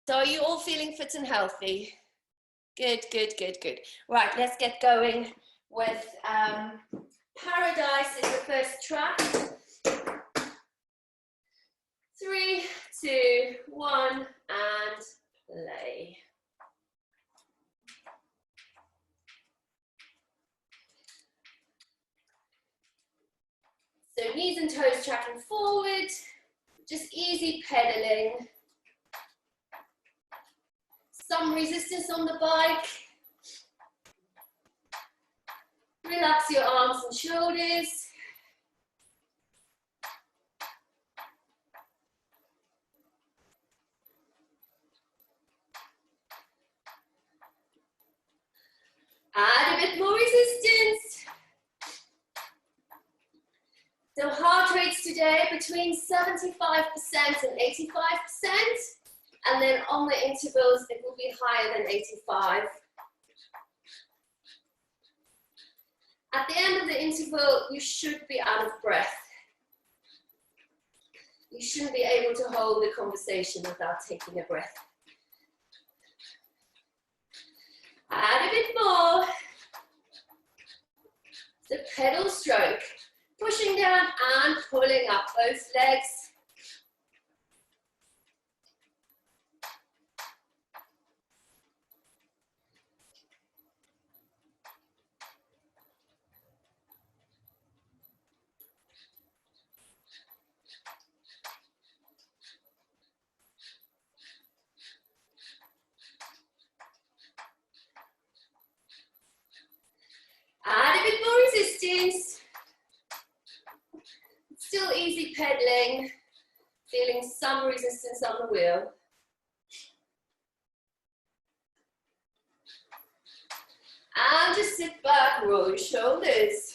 So are you all feeling fit and healthy? Good, good, good, good. Right, let's get going with Paradise is the first track. 3, 2, 1, and play. So knees and toes tracking forward, just easy pedaling. Some resistance on the bike. Relax your arms and shoulders. Add a bit more resistance. So heart rates today between 75% and 85%. And then on the intervals, it will be higher than 85. At the end of the interval, you should be out of breath. You shouldn't be able to hold the conversation without taking a breath. Add a bit more. The pedal stroke, pushing down and pulling up both legs. Add a bit more resistance. Still easy pedaling, feeling some resistance on the wheel. And just sit back, roll your shoulders.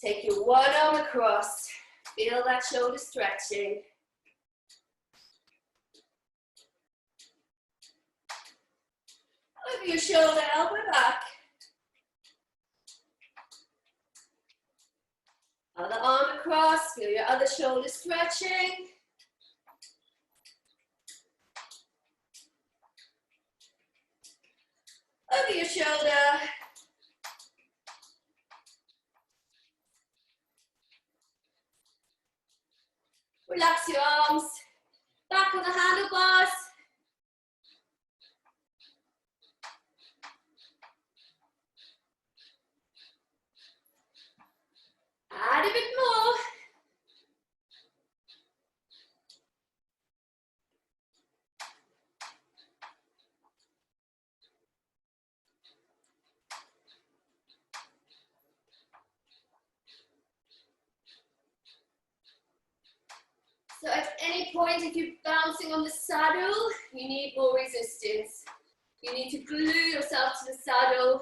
Take your one arm across, feel that shoulder stretching. Over your shoulder, elbow back. Other arm across, feel your other shoulder stretching. Over your shoulder. Relax your arms. Back on the handlebars. Add a bit more. So at any point, if you're bouncing on the saddle, you need more resistance. You need to glue yourself to the saddle.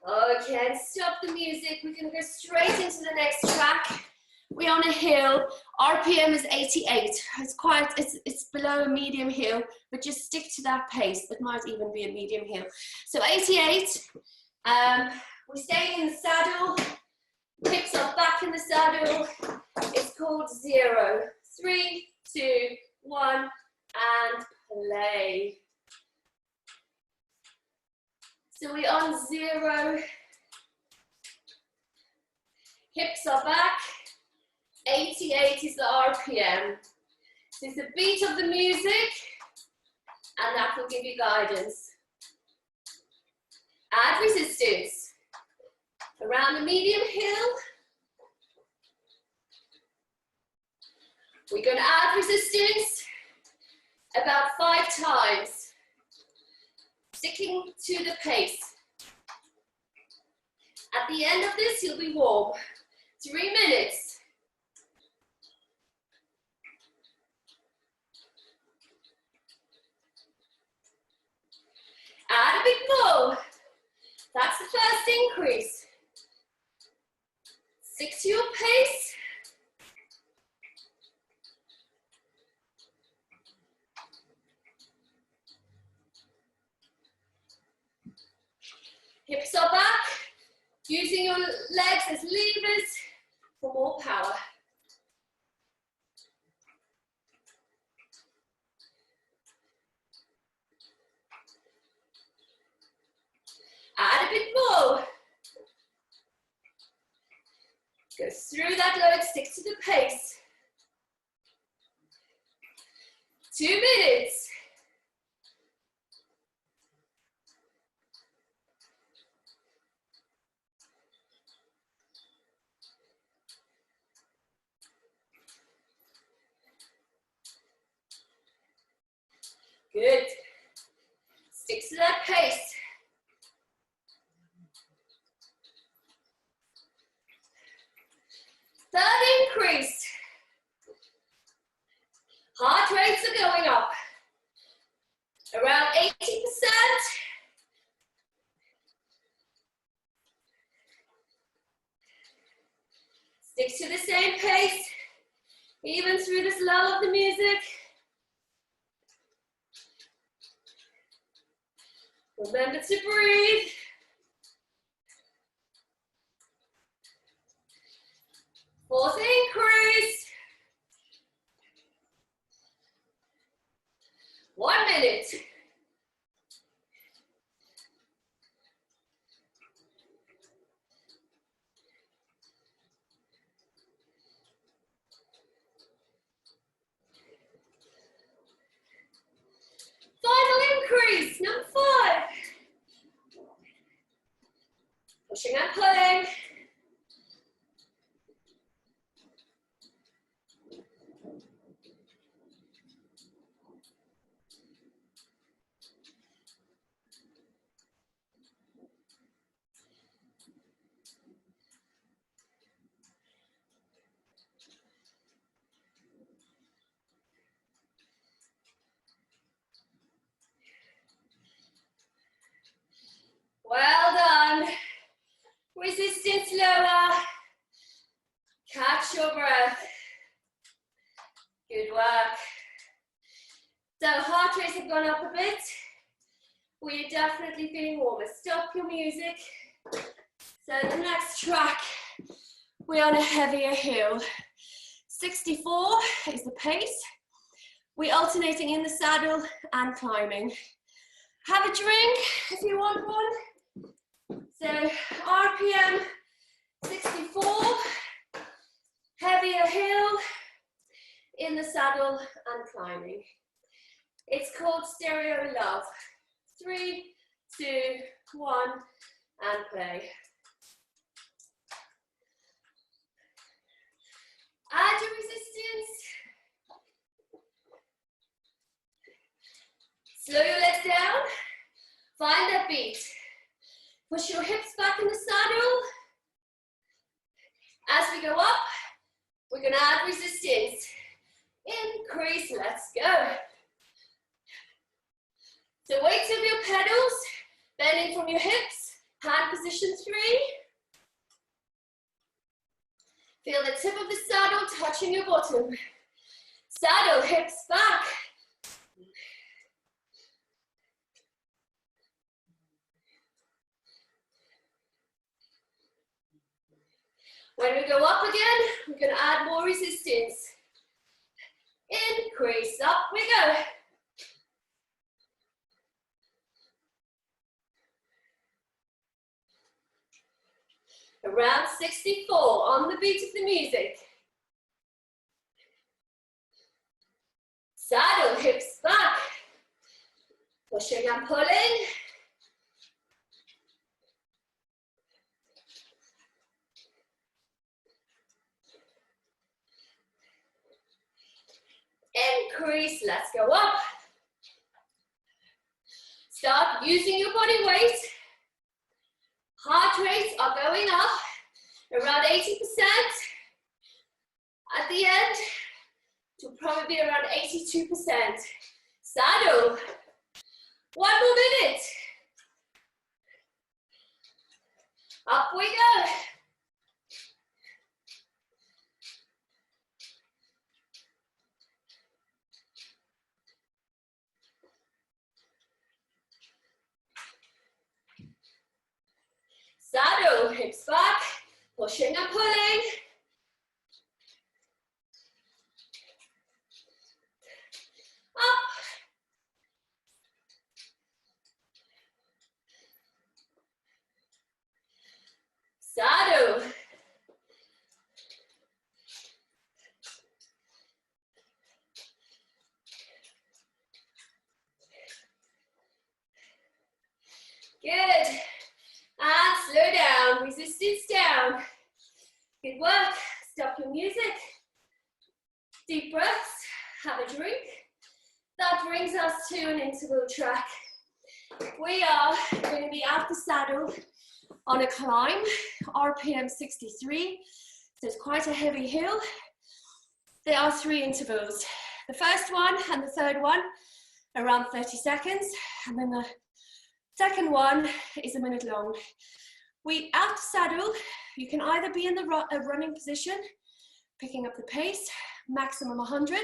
Okay, and stop the music. We're going to go straight into the next track. We're on a hill. RPM is 88. It's below a medium hill, but just stick to that pace. It might even be a medium hill. So 88. We're staying in the saddle. Hips are back in the saddle. It's called 0. 3, 2, 1, and play. So we're on 0. Hips are back. 88 is the RPM. So it's the beat of the music, and that will give you guidance. Add resistance. Around the medium hill. We're going to add resistance about 5 times. Sticking to the pace. At the end of this, you'll be warm. 3 minutes. Hips are back. Using your legs as levers for more power. Add a bit more. Go through that load, stick to the pace. 2 minutes. Good. Stick to that pace. Third increase. Heart rates are going up. Around 80%. Stick to the same pace, even through this lull of the music. Remember to breathe. Fourth increase. 1 minute. Final increase, number 5. Pushing and pulling. Well done. Resistance lower. Catch your breath. Good work. So heart rates have gone up a bit. We're definitely feeling warmer. Stop your music. So the next track, we're on a heavier hill. 64 is the pace. We're alternating in the saddle and climbing. Have a drink if you want one. So RPM 64, heavier hill, in the saddle and climbing. It's called Stereo Love. 3, 2, 1, and play. Add your resistance. Slow your legs down. Find that beat. Push your hips back in the saddle. As we go up, we're going to add resistance. Increase, let's go. So weights of your pedals, bending from your hips, hand position 3. Feel the tip of the saddle touching your bottom. Saddle, hips back. When we go up again, we're going to add more resistance. Increase, up we go. Around 64 on the beat of the music. Saddle, hips back. Pushing and pulling. Increase, let's go up. Start using your body weight. Heart rates are going up, around 80%. At the end, it will probably be around 82%. Saddle. 1 more minute. Up we go. hips back, pushing and pulling. Up. Saddle. Good. And slow down, resistance down. Good work. Stop your music. Deep breaths. Have a drink. That brings us to an interval track. We are going to be out the saddle on a climb, RPM 63. So it's quite a heavy hill. There are 3 intervals. The first one and the third one, around 30 seconds. And then the second one is a minute long. We out the saddle, you can either be in the running position, picking up the pace, maximum 100,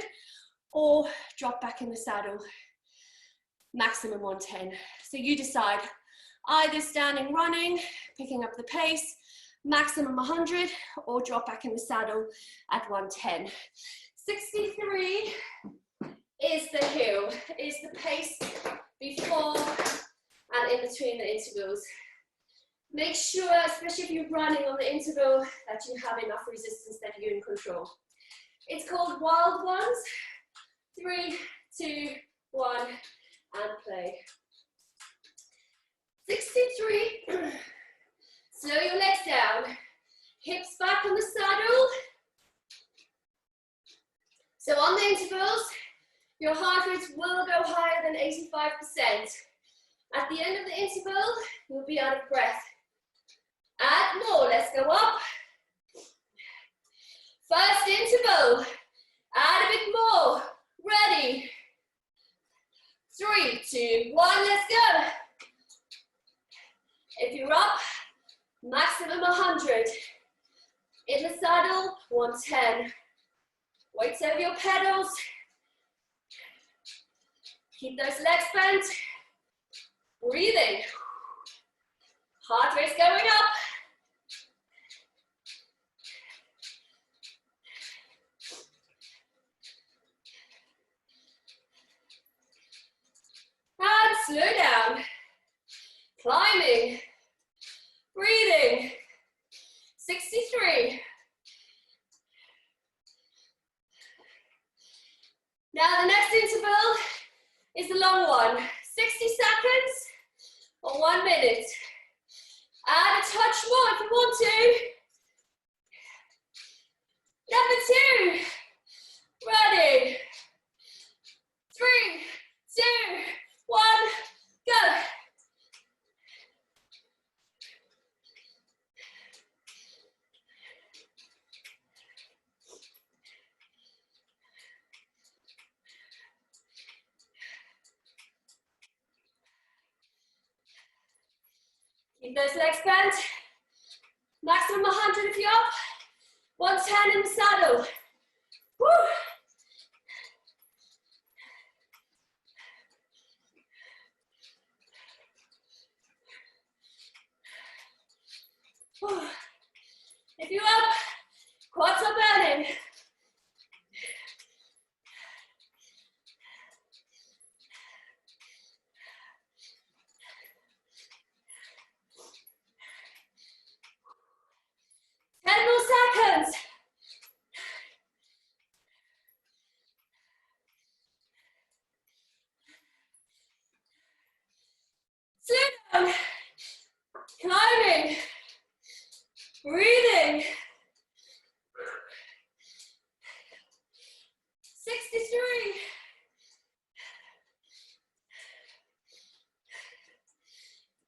or drop back in the saddle, maximum 110. So you decide, either standing running, picking up the pace, maximum 100, or drop back in the saddle at 110. 63 is the hill, is the pace before and in between the intervals. Make sure, especially if you're running on the interval, that you have enough resistance, that you're in control. It's called wild ones. 3, 2, 1, and play. 63, slow your legs down, hips back on the saddle. So on the intervals, your heart rate will go higher than 85%. At the end of the interval, you'll be out of breath. Add more, let's go up. First interval, add a bit more. Ready? 3, 2, 1, let's go. If you're up, maximum 100. In the saddle, 110. Weights over your pedals. Keep those legs bent. Breathing. Heart rate's going up. And slow down. Climbing. Breathing. 63. Now the next interval is the long one. 60 seconds or 1 minute. Add a touch more if you want to. Number 2. Ready. 3, 2, 1, go. Keep those legs bent. Maximum 100 if you're up. 110 in the saddle. Woo. Woo. If you're up, quads are burning. Seconds. Slow down. Climbing. Breathing. 63.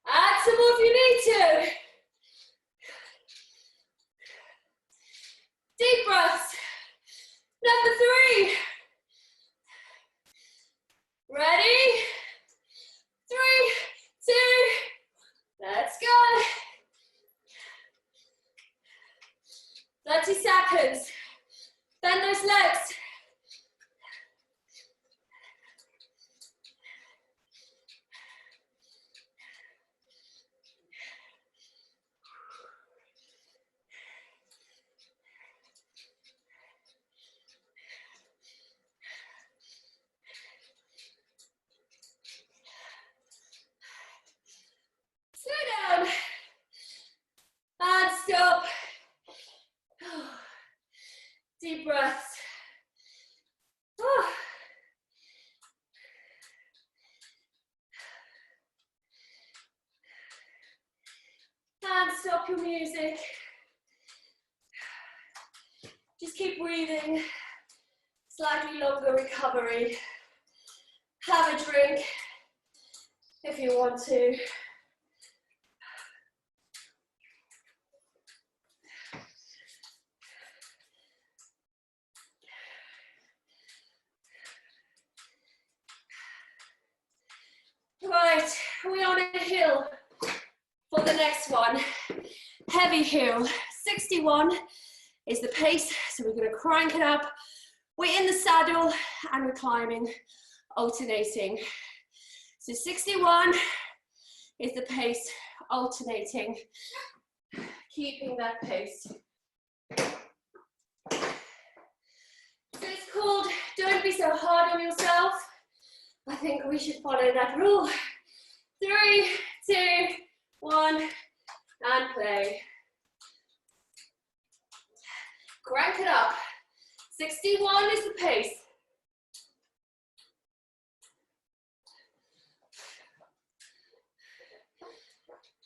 Add some more if you need to. Deep breaths. Number 3. Ready? 3, 2, let's go. 30 seconds. Bend those legs. Deep breaths. Oh. And stop your music. Just keep breathing. Slightly longer recovery. Have a drink if you want to. Right, we're on a hill for the next one. Heavy hill. 61 is the pace, so we're going to crank it up. We're in the saddle and we're climbing, alternating. So 61 is the pace, alternating, keeping that pace. So it's called Don't Be So Hard on Yourself. I think we should follow that rule. 3, 2, 1, and play. Crank it up. 61 is the pace.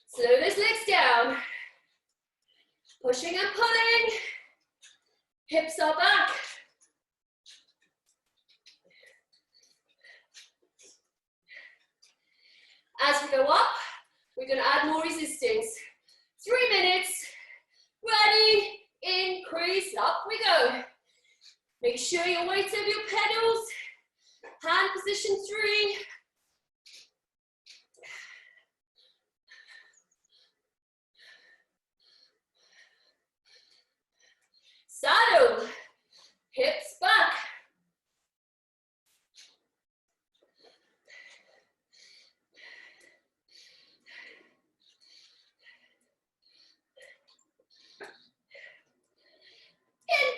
Slow those legs down. Pushing and pulling. Hips are back. As we go up, we're going to add more resistance. 3 minutes. Ready, increase, up we go. Make sure your weight over your pedals. Hand position 3. Saddle, hips back.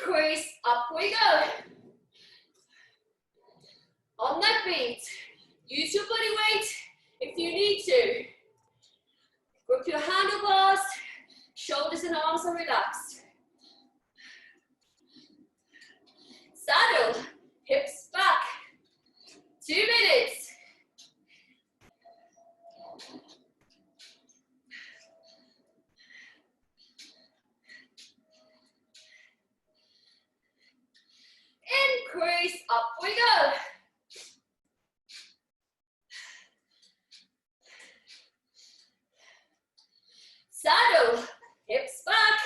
Increase, up we go. On that beat, use your body weight if you need to. Grip your handlebars, shoulders and arms are relaxed. Saddle, hips back. 2 minutes. Increase, up we go. Saddle, hips back.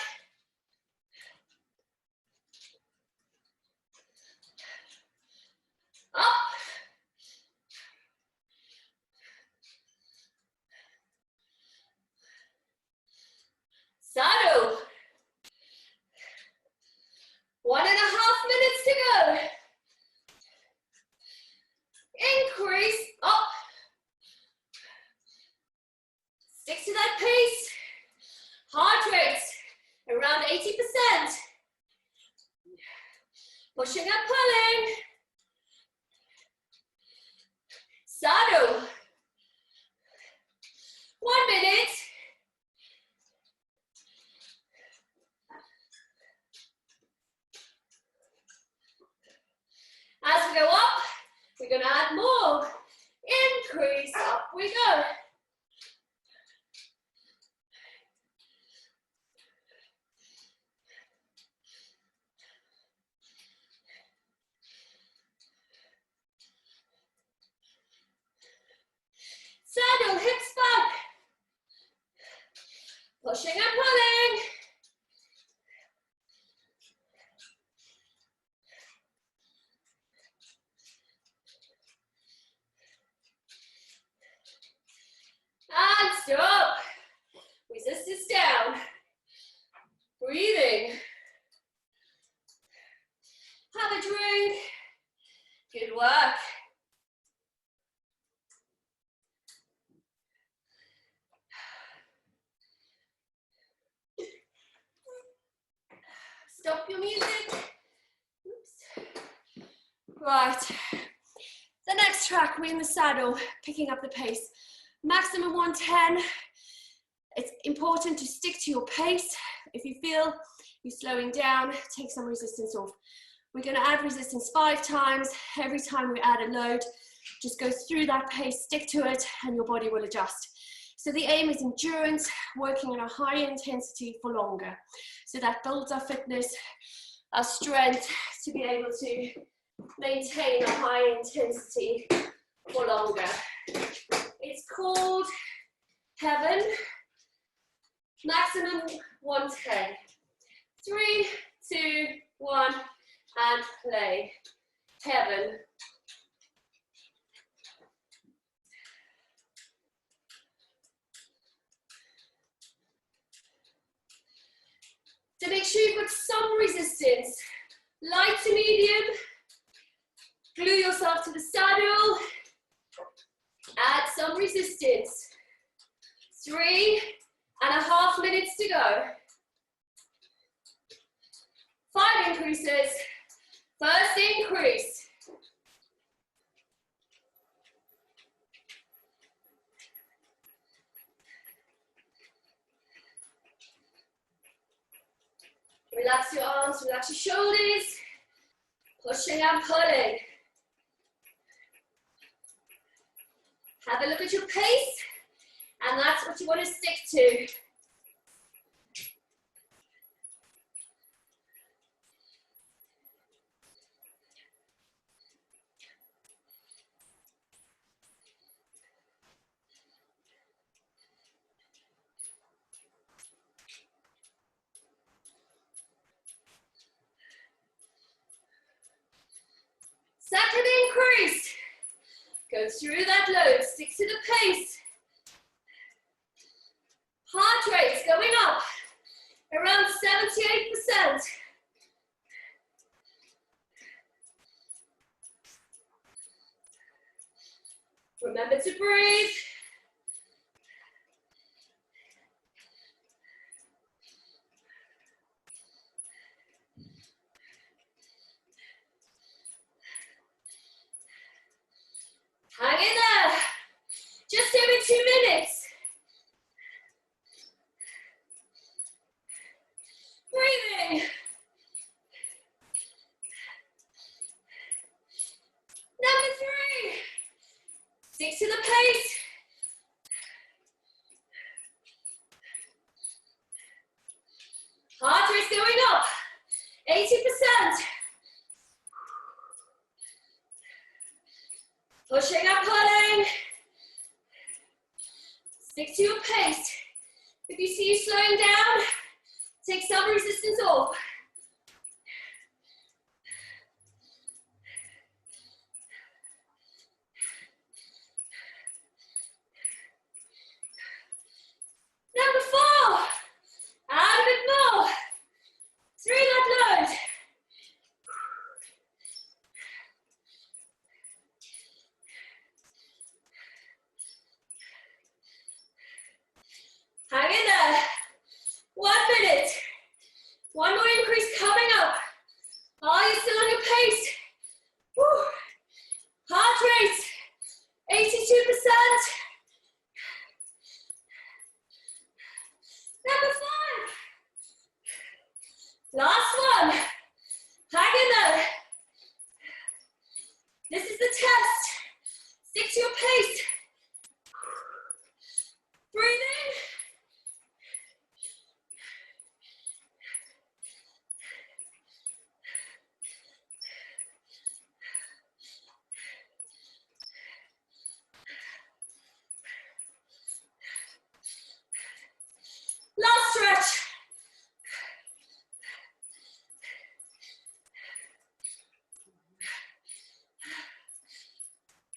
Up. Saddle. 1.5 minutes to go. Increase, up. Stick to that pace. Heart rate around 80%. Pushing and pulling. Saddle. 1 minute. As we go up, we're going to add more. Increase, up we go. Saddle, hips back. Pushing and pulling. And stop. Resistance down. Breathing. Have a drink. Good work. Stop your music. Oops. Right. The next track, we're in the saddle, picking up the pace. Maximum 110. It's important to stick to your pace. If you feel You're slowing down, take some resistance off. We're going to add resistance 5 times. Every time we add a load, just go through that pace, stick to it, and your body will adjust. So the aim is endurance, working on a high intensity for longer. So that builds our fitness, our strength to be able to maintain a high intensity for longer. It's called Heaven, maximum 110. 3, 2, 1, and play. Heaven. So make sure you've got some resistance, light to medium. Glue yourself to the saddle. Add some resistance. 3.5 minutes to go. 5 increases. First increase. Relax your arms, relax your shoulders. Pushing and pulling. Have a look at your pace, and that's what you want to stick to. Second increase. Go through that load, stick to the pace. Heart rate's going up, around 78%. Remember to breathe. Hang in there. Just every 2 minutes. Breathing. Number 3. Stick to the pace. Heart rate's going up. 80%. Pushing and pulling. Stick to your pace. If you see you slowing down, take some resistance off. Number 4. Add a bit more. Through that load. Hang in there. 1 minute. One more increase coming up. Are you still on your pace? Woo. Heart rate, 82%. Number 5. Last one. Hang in there. This is the test. Stick to your pace. Breathing. Last stretch.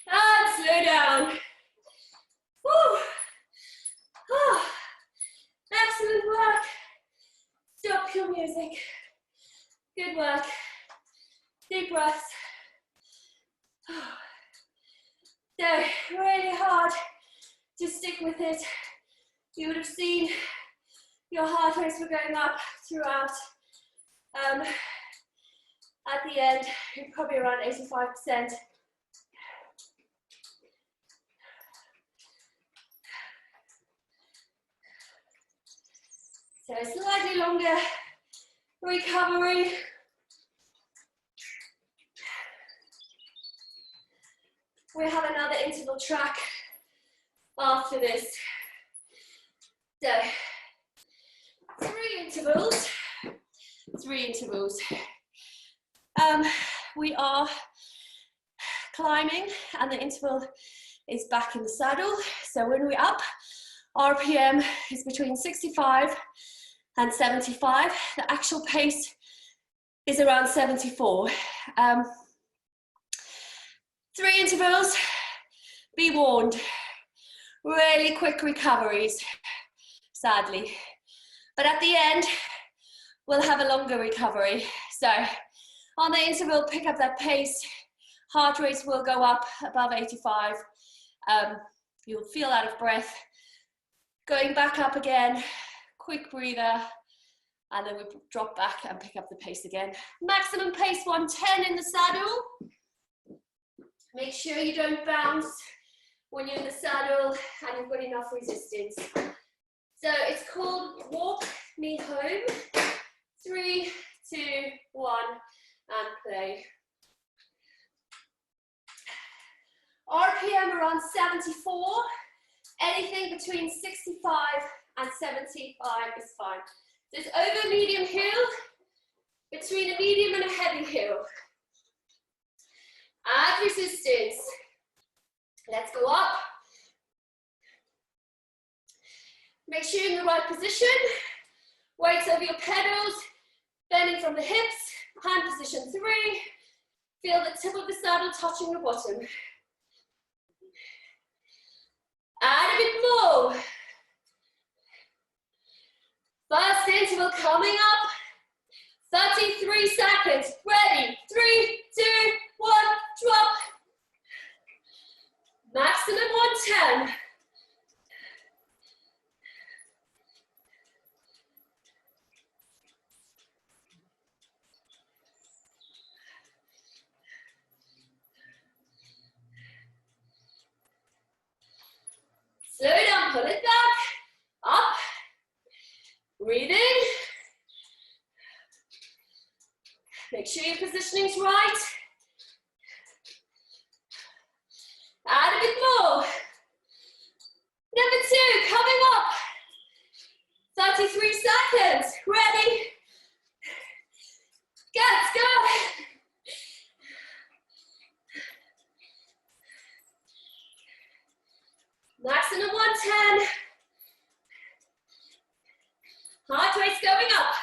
And slow down. Woo. Oh. Excellent work. Stop your music. Good work. Deep breaths. So, really hard to stick with it. You would have seen your heart rates were going up throughout. At the end, you're probably around 85%. So slightly longer recovery. We have another interval track after this. So, three intervals. We are climbing and the interval is back in the saddle. So when we're up, RPM is between 65 and 75. The actual pace is around 74. 3 intervals, be warned, really quick recoveries, sadly. But at the end, we'll have a longer recovery. So on the interval, pick up that pace. Heart rates will go up above 85. You'll feel out of breath. Going back up again, quick breather, and then we drop back and pick up the pace again. Maximum pace 110 in the saddle. Make sure you don't bounce when you're in the saddle and you've got enough resistance. So it's called Walk Me Home. 3, 2, 1, and play. RPM around 74. Anything between 65 and 75 is fine. So it's over a medium hill, between a medium and a heavy hill. Add resistance. Let's go up. Make sure you're in the right position. Weights over your pedals, bending from the hips. Hand position 3. Feel the tip of the saddle touching the bottom. Add a bit more. First interval coming up. 33 seconds. Ready? 3, 2, 1, drop. Maximum 110. Slow down, pull it back. Up. Breathing. Make sure your positioning's right. Add a bit more. Number 2, coming up. 33 seconds. Ready? Let's go. Maximum 110. Heart rate's going up.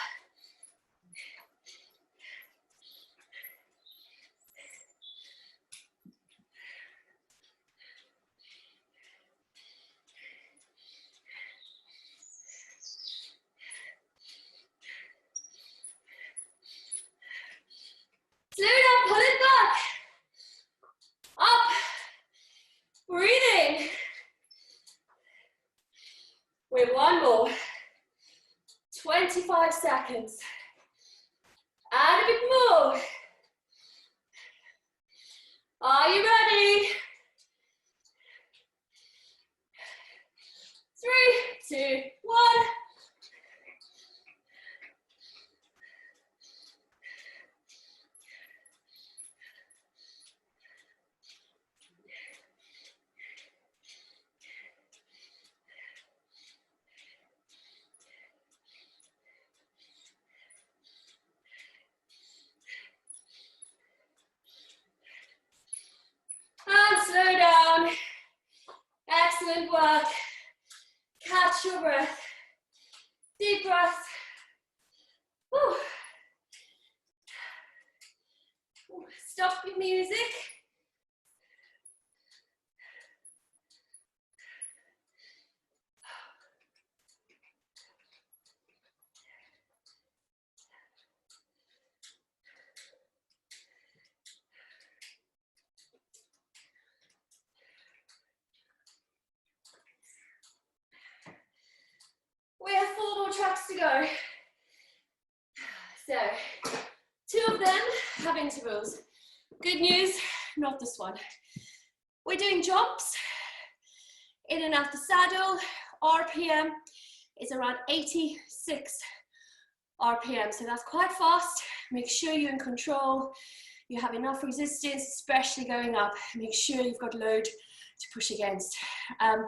Slow down, pull it back. Up. Breathing. With one more. 25 seconds. Add a bit more. Are you ready? 3, 2, 1. And slow down. Excellent work. Catch your breath. Deep breath. Whew. Stop the music. We have 4 more tracks to go. So, 2 of them have intervals. Good news, not this one. We're doing jumps, in and out the saddle. RPM is around 86. RPM. So that's quite fast. Make sure you're in control. You have enough resistance, especially going up. Make sure you've got load to push against. And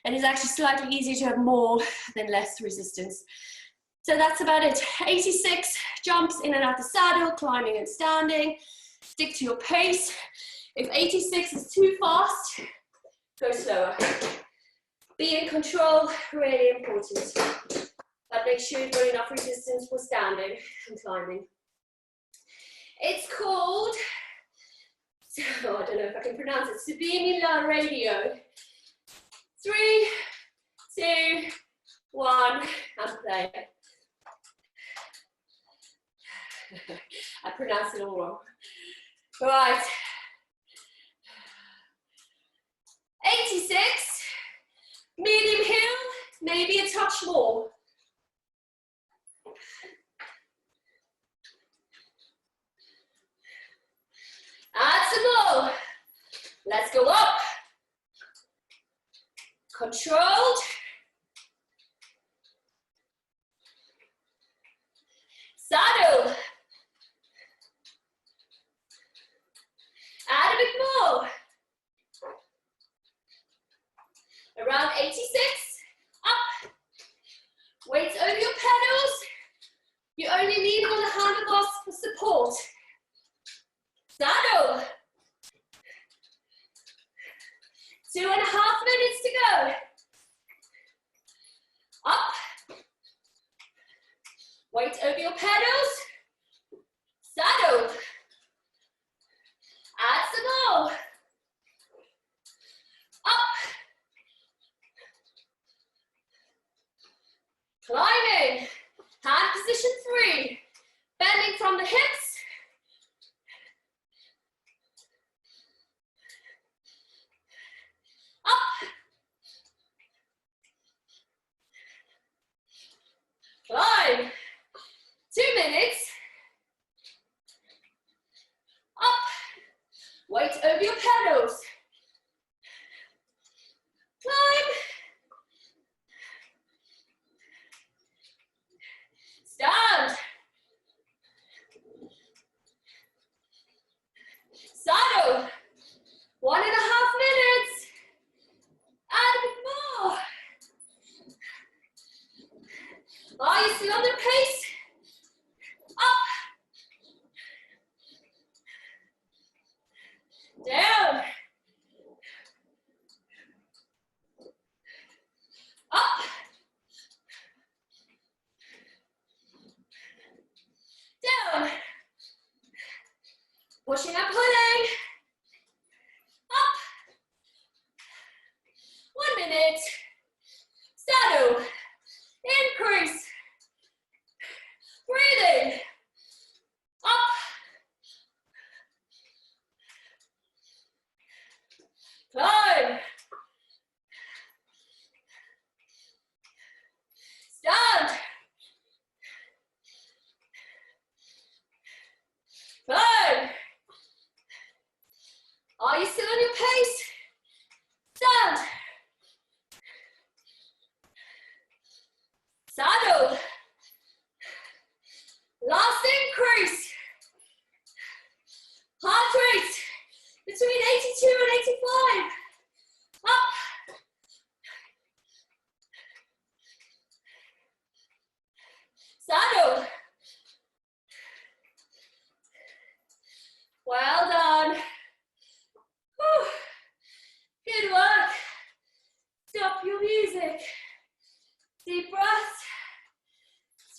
it's actually slightly easier to have more than less resistance. So that's about it. 86 jumps in and out the saddle, climbing and standing. Stick to your pace. If 86 is too fast, go slower. Be in control, really important. But make sure you've got enough resistance for standing and climbing. It's called, I don't know if I can pronounce it, Subimula Radio. 3, 2, 1, and play. I pronounced it all wrong. Right. 86, medium hill, maybe a touch more. Add some more. Let's go up. Controlled. Saddle. Add a bit more. Around 86. Up. Weights over your pedals. You only lean on the handlebars for support. Saddle. 2.5 minutes to go. Up. Weight over your pedals. Saddle. Add some more. Up. Climbing. Hand position 3. Bending from the hips. Up. Climb. 2 minutes. Up. Weight over your pedals. Climb. Stand. Saddle. 1.5 minutes. Add a bit more. Are you still on the pace? Up. Down. Up. Down. Pushing and pulling. Up. 1 minute. Saddle. Increase. Breathing. Up. Climb. Stand. Climb. Are you still on your pace? Stand. Saddle. Last increase. Heart rate between 82 and 85. Up. Saddle. Well done. Whew. Good work. Stop your music. Deep breaths.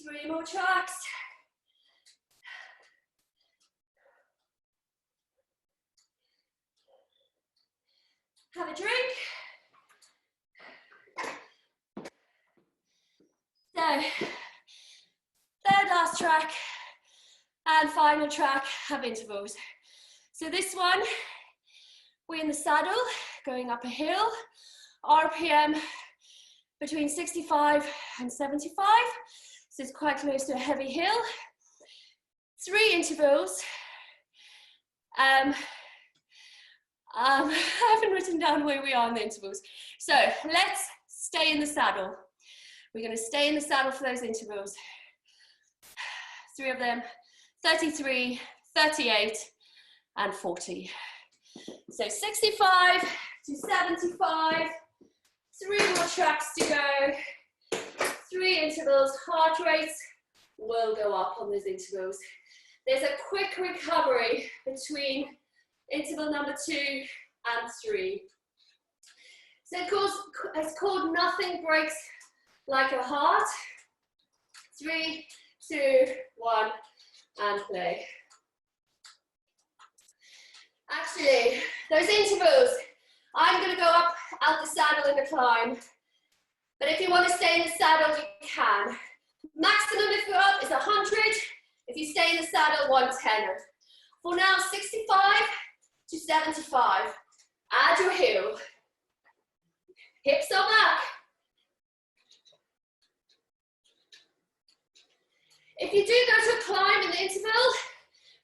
3 more tracks. Have a drink. So, third last track and final track have intervals. So this one, we're in the saddle, going up a hill, RPM between 65 and 75, so it's quite close to a heavy hill. 3 intervals. I haven't written down where we are in the intervals. So let's stay in the saddle. We're going to stay in the saddle for those intervals. 3 of them, 33, 38, and 40. So 65 to 75, 3 more tracks to go, 3 intervals, heart rates will go up on those intervals. There's a quick recovery between interval number 2 and 3. So it's called Nothing Breaks Like a Heart. 3, 2, 1, and play. Actually, those intervals, I'm going to go up out the saddle in the climb. But if you want to stay in the saddle, you can. Maximum if you're up is 100. If you stay in the saddle, 110. For now, 65 to 75. Add your heel. Hips are back. If you do go to a climb in the interval,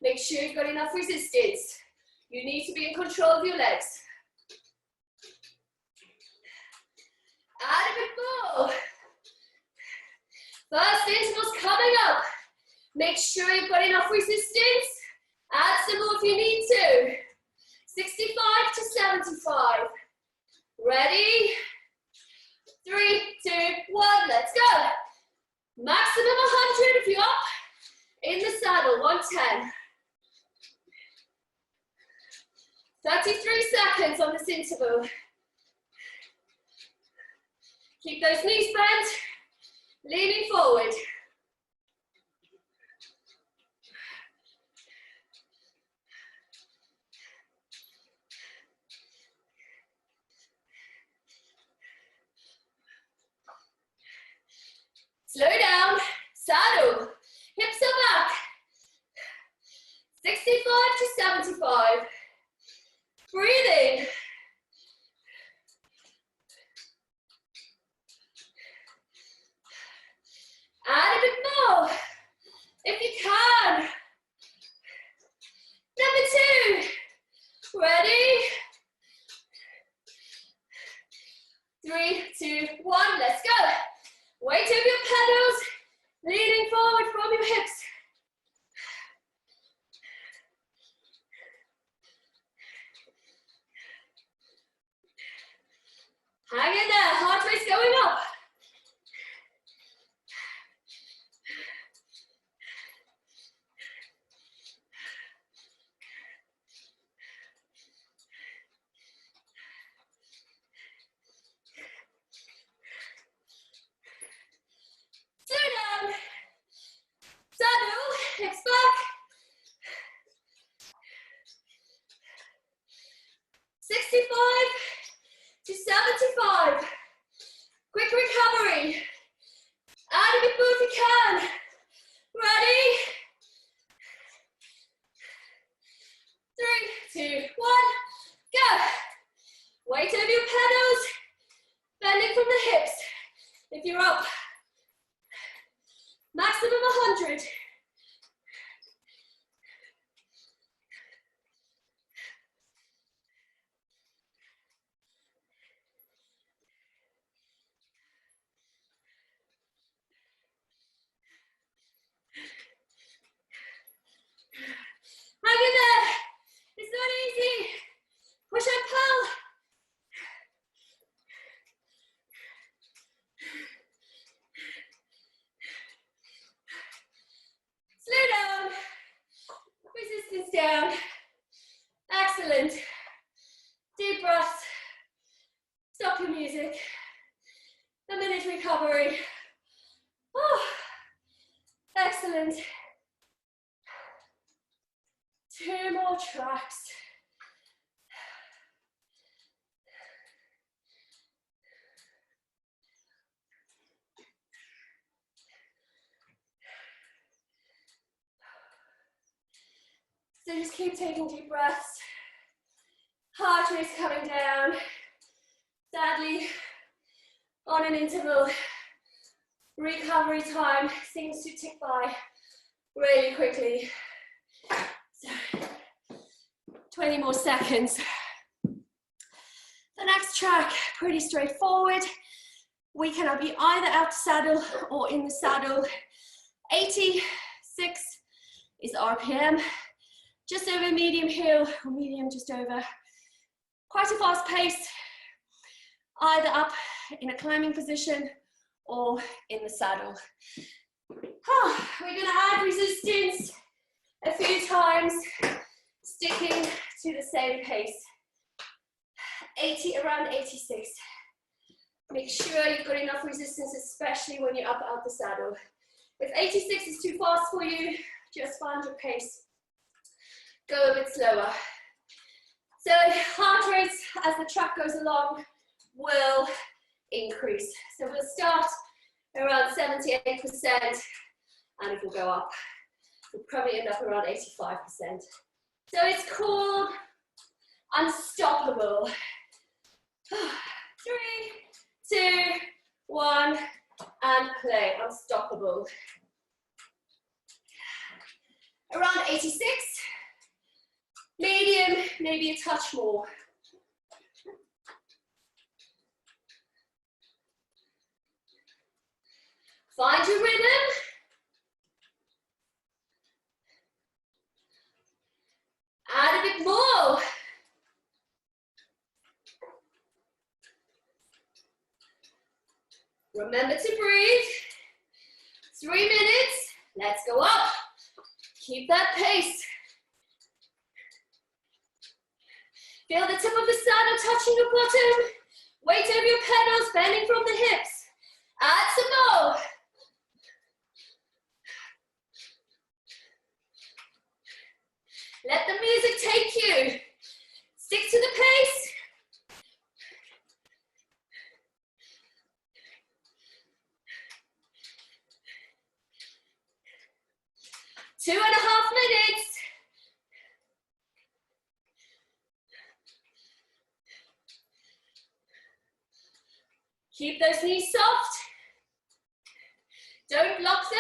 make sure you've got enough resistance. You need to be in control of your legs. Add a bit more. First interval's coming up. Make sure you've got enough resistance. Add some more if you need to. 65 to 75. Ready? 3, 2, 1, let's go. Maximum 100 if you're up in the saddle, 110. 33 seconds on this interval. Keep those knees bent, leaning forward. Slow down, saddle, hips are back. 65 to 75. Breathing. Add a bit more, if you can. Number 2. Ready? 3, 2, 1, let's go. Weight over your pedals, leaning forward from your hips. Hang in there, heart rate's going up. Slow down. Saddle, hips back. 65 to 75. Quick recovery. Add a bit more if you can. Ready? 3, 2, 1, go. Weight over your pedals, bending from the hips. If you're up, maximum 100. Hang in there. It's not easy. Push and pull. Slow down. Resistance down. Excellent. Deep breaths. Stop your music. A minute recovery. Oh, excellent. 2 more tracks. So just keep taking deep breaths. Heart rate's coming down. Sadly, on an interval, recovery time seems to tick by really quickly. So, 20 more seconds. The next track, pretty straightforward. We can be either out the saddle or in the saddle. 80, is RPM. Just over medium hill, or medium just over. Quite a fast pace, either up in a climbing position or in the saddle. We're going to add resistance a few times, sticking to the same pace. 80, around 86. Make sure you've got enough resistance, especially when you're up out the saddle. If 86 is too fast for you, just find your pace. Go a bit slower. So heart rates as the track goes along will increase. So we'll start around 78%, and it will go up. We'll probably end up around 85%. So it's called unstoppable. 3, 2, 1, and play. Unstoppable. Around 86. Medium, maybe a touch more. Find your rhythm. Add a bit more. Remember to breathe. 3 minutes. Let's go up. Keep that pace. Feel the tip of the saddle touching your bottom. Weight over your pedals, bending from the hips. Add some more. Let the music take you. Stick to the pace. Two and a half minutes. Keep those knees soft. Don't lock them.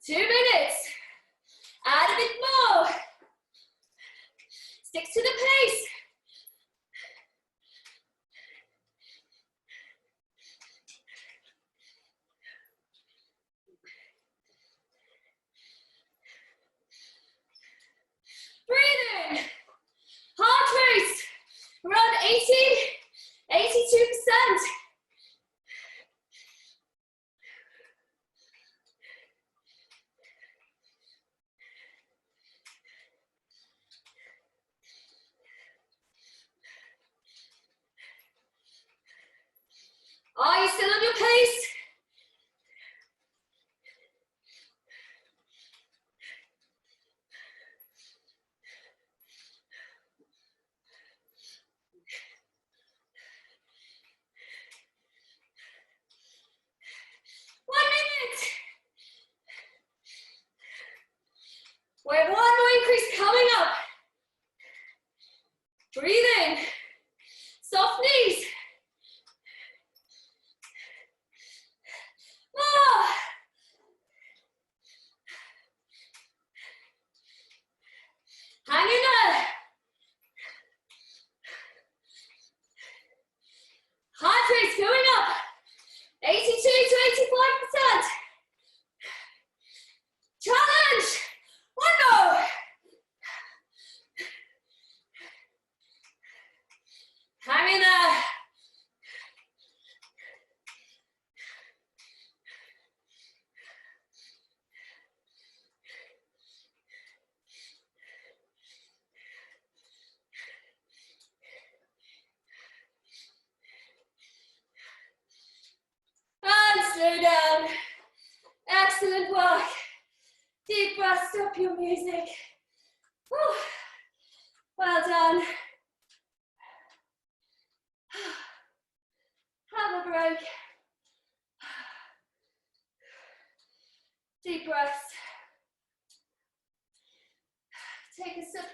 Two minutes. Add a bit more. Stick to the pace. Breathing. Heart rate around 80, 82%. Are you still on your pace? We have one more increase coming up. Breathing. Soft knees. Ah. Hang in there. Heart rate's going up. 82 to 85%. Challenge. One more. Hang in there. And slow down. Excellent work. Deep breath, stop your music. Whew. Well done. Have a break. Deep breaths. Take a sip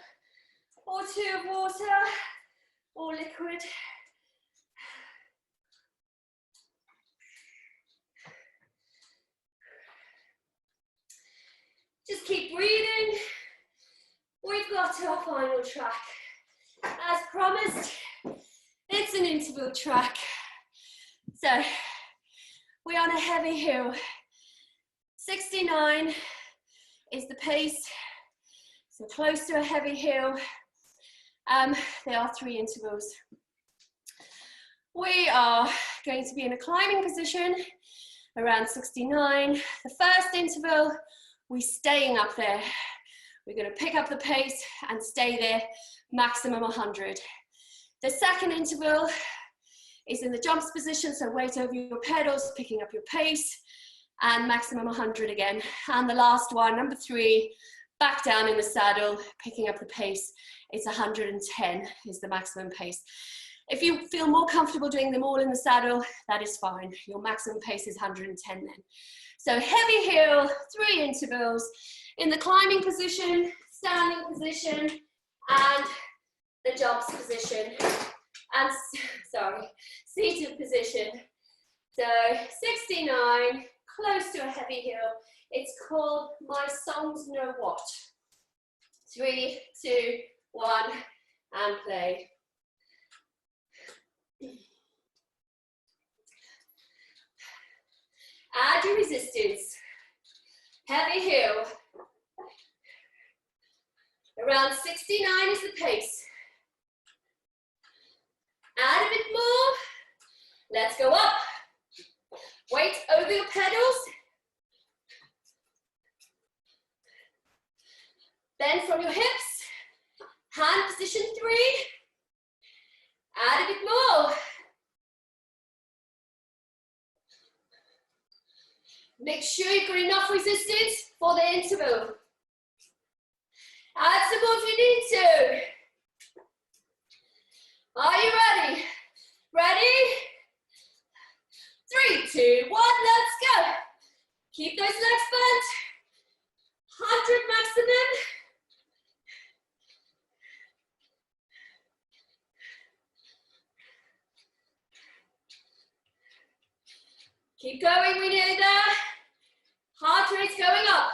or two of water or liquid. to our final track. As promised, it's an interval track. So we're on a heavy hill. 69 is the pace, so close to a heavy hill. There are 3 intervals. We are going to be in a climbing position around 69. The first interval, we're staying up there. We're going to pick up the pace and stay there, maximum 100. The second interval is in the jumps position, so weight over your pedals, picking up your pace, and maximum 100 again. And the last one, number 3, back down in the saddle, picking up the pace. It's 110 is the maximum pace. If you feel more comfortable doing them all in the saddle, that is fine. Your maximum pace is 110 then. So heavy hill, 3 intervals, in the climbing position, standing position, and the jumps position, and, sorry, seated position. So 69, close to a heavy hill. It's called My Songs Know What. 3, 2, 1, and play. Add your resistance. Heavy hill. Around 69 is the pace. Add a bit more. Let's go up. Weight over your pedals. Bend from your hips. Hand position 3. Add a bit more. Make sure you've got enough resistance for the interval. Add some more if you need to. Are you ready? Ready? 3, 2, 1, let's go. Keep those legs bent. 100 maximum. Keep going, we're nearly there. Heart rate's going up.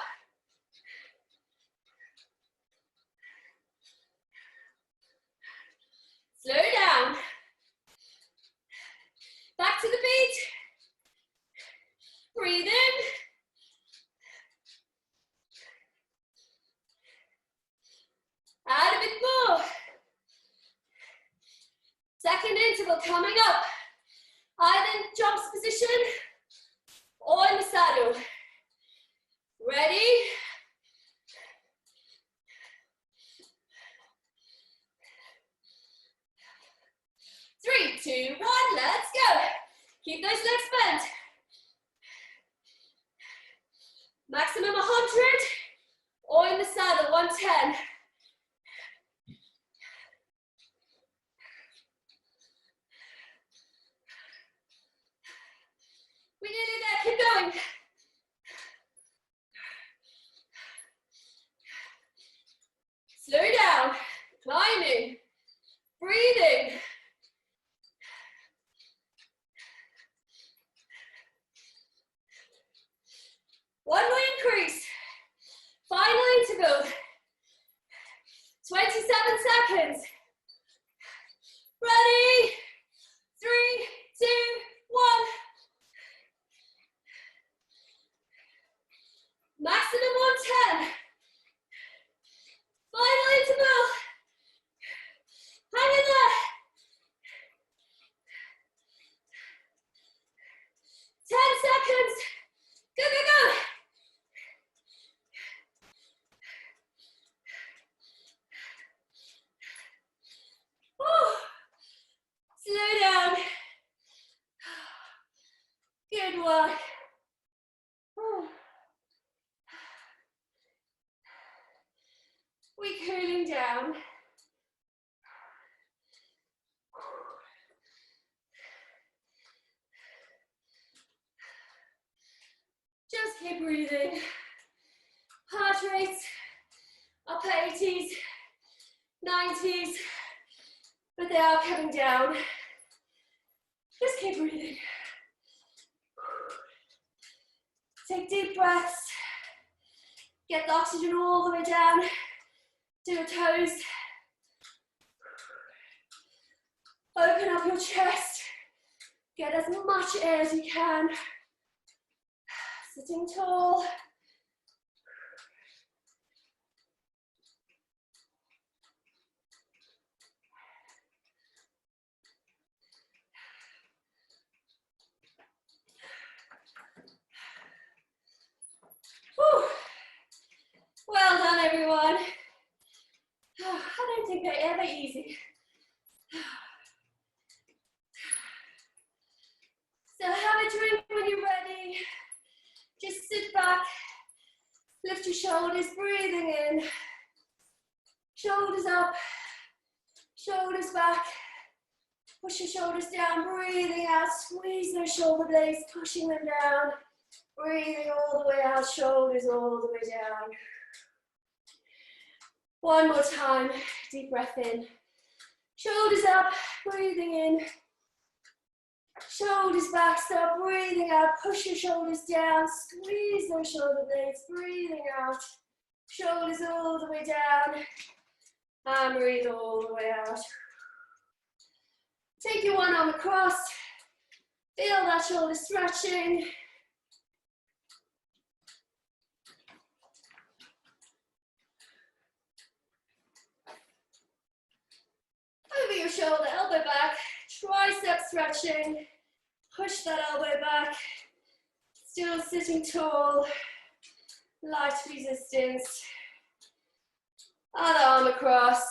Slow down. Back to the beat. Breathe in. Add a bit more. Second interval coming up. Either in jumps position or in the saddle. Ready? Three, 2, 1, let's go. Keep those legs bent. Maximum 100 or in the saddle, 110. We're nearly there, keep going. Slow down, climbing, breathing. One more increase. Final interval. 27 seconds. Ready? 3, 2, 1. Maximum 110. Final interval. Hang in there. 10 seconds. Go, go, go. Woo. Slow down. Good work. Woo. We're cooling down. Just keep breathing. Heart rates, upper 80s, 90s, but they are coming down. Just keep breathing. Take deep breaths. Get the oxygen all the way down to your toes. Open up your chest. Get as much air as you can. Sitting tall. Whew. Well done, everyone. I don't think they're ever easy. So have a drink when you're ready. Just sit back, lift your shoulders, breathing in. Shoulders up, shoulders back. Push your shoulders down, breathing out, squeeze those shoulder blades, pushing them down. Breathing all the way out, shoulders all the way down. One more time, deep breath in. Shoulders up, breathing in. Shoulders back, start breathing out, push your shoulders down, squeeze those shoulder blades, breathing out. Shoulders all the way down, and breathe all the way out. Take your one arm across, feel that shoulder stretching. Over your shoulder, elbow back, tricep stretching. Push that elbow back. Still sitting tall. Light resistance. Other arm across,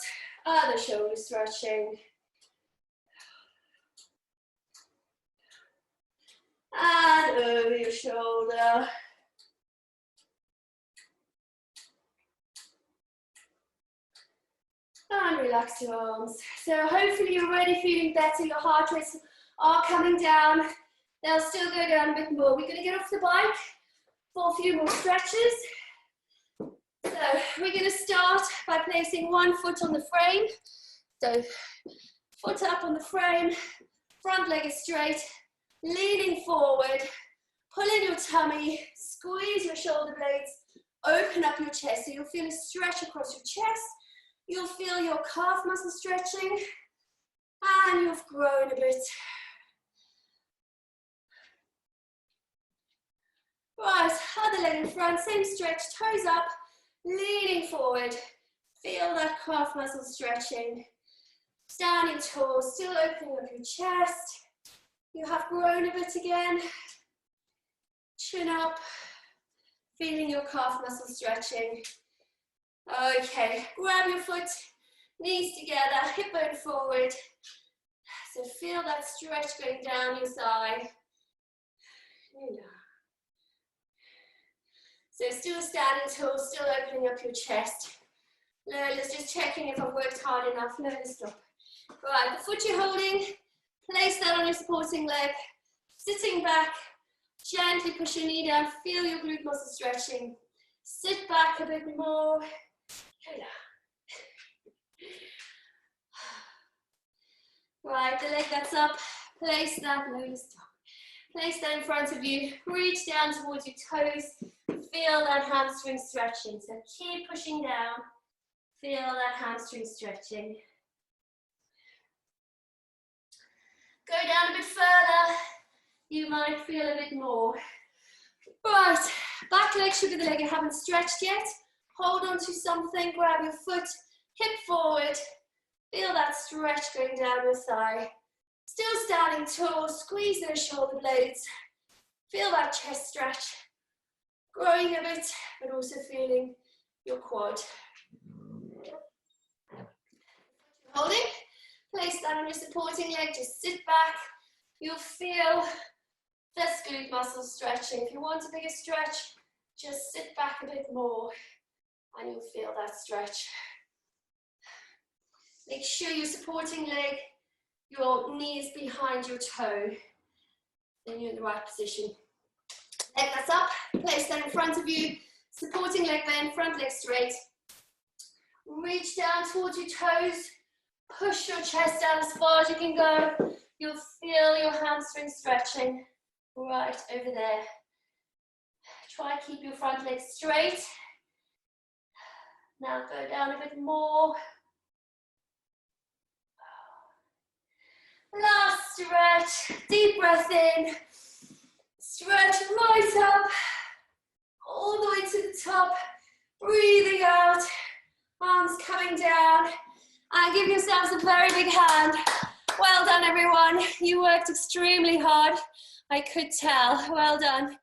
other shoulder stretching. And over your shoulder. And relax your arms. So hopefully you're already feeling better. Your heart rates are coming down. They'll still go down a bit more. We're going to get off the bike for a few more stretches. So we're going to start by placing one foot on the frame. So foot up on the frame, front leg is straight, leaning forward, pull in your tummy, squeeze your shoulder blades, open up your chest. So you'll feel a stretch across your chest. You'll feel your calf muscle stretching, and you've grown a bit. Right, other leg in front, same stretch, toes up, leaning forward. Feel that calf muscle stretching. Standing tall, still opening up your chest. You have grown a bit again. Chin up, feeling your calf muscle stretching. Okay, grab your foot, knees together, hip bone forward. So feel that stretch going down your side. So still standing tall, still opening up your chest. Let's just checking if I've worked hard enough. No, stop. Right, the foot you're holding, place that on your supporting leg. Sitting back, gently push your knee down, feel your glute muscle stretching. Sit back a bit more. Right, the leg that's up, place that, no, stop. Place that in front of you, reach down towards your toes, feel that hamstring stretching. So keep pushing down, feel that hamstring stretching. Go down a bit further, you might feel a bit more. Right, back leg should be the leg you haven't stretched yet. Hold on to something, grab your foot, hip forward. Feel that stretch going down your thigh. Still standing tall, squeeze those shoulder blades. Feel that chest stretch. Growing a bit, but also feeling your quad. Holding, place that on your supporting leg, just sit back. You'll feel the glute muscle stretching. If you want a bigger stretch, just sit back a bit more and you'll feel that stretch. Make sure your supporting leg, your knee is behind your toe. Then you're in the right position. Leg that's up, place that in front of you. Supporting leg bend, front leg straight. Reach down towards your toes. Push your chest down as far as you can go. You'll feel your hamstring stretching right over there. Try to keep your front leg straight. Now go down a bit more. Last stretch, deep breath in, stretch right up, all the way to the top, breathing out, arms coming down, and give yourselves a very big hand. Well done, everyone. You worked extremely hard. I could tell. Well done.